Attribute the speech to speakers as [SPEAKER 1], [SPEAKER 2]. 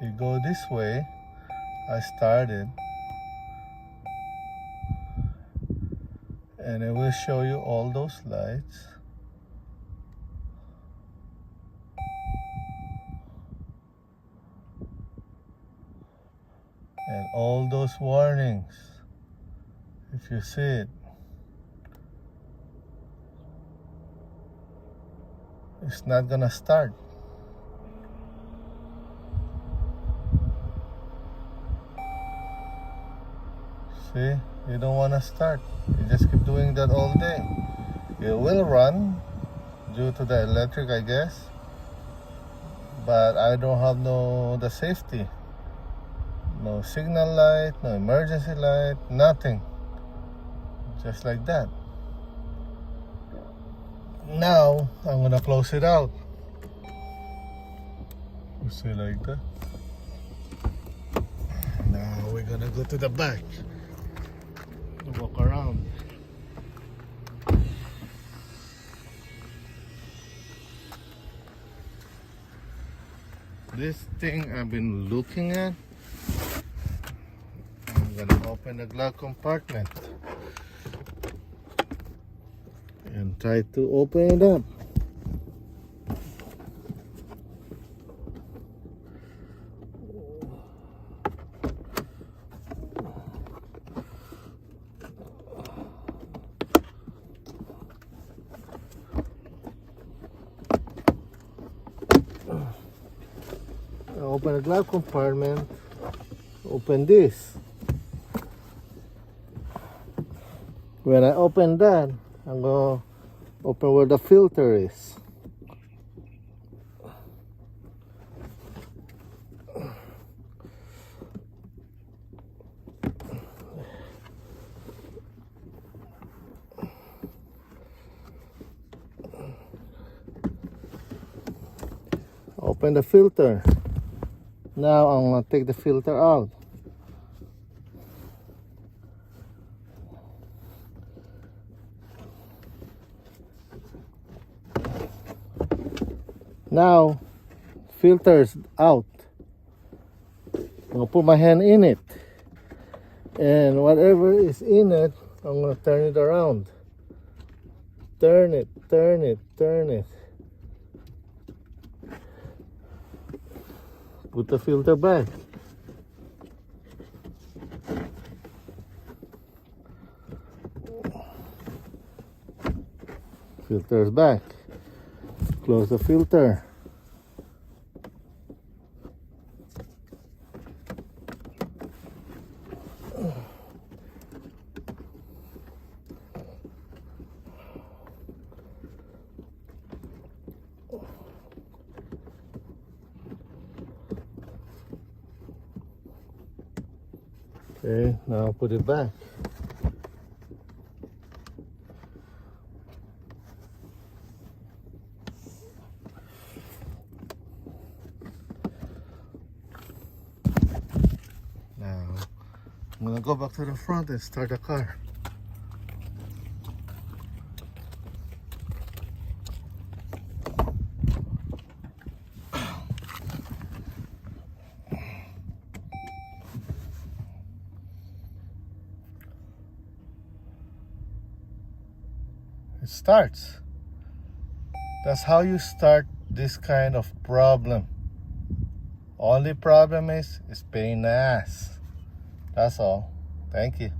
[SPEAKER 1] you go this way. I started, and it will show you all those lights. And all those warnings, if you see it. It's not gonna start. See, you don't wanna start. You just keep doing that all day. It will run due to the electric, I guess. But I don't have the safety. No signal light, no emergency light, nothing. Just like that. Now, I'm gonna close it out. You see, like that. Now we're gonna go to the back. Walk around. This thing I've been looking at. I'm gonna open the glove compartment and try to open it up. Open the glove compartment, open this. When I open that, I'm going to open where the filter is. Open the filter. Now I'm going to take the filter out. Now, filter's out. I'm going to put my hand in it. And whatever is in it, I'm going to turn it around. Turn it, turn it, turn it. Put the filter back. Filter's back. Close the filter. Okay, now put it back. Now, I'm gonna go back to the front and start the car. It starts. That's how you start this kind of problem. Only problem is pain in the ass. That's all. Thank you.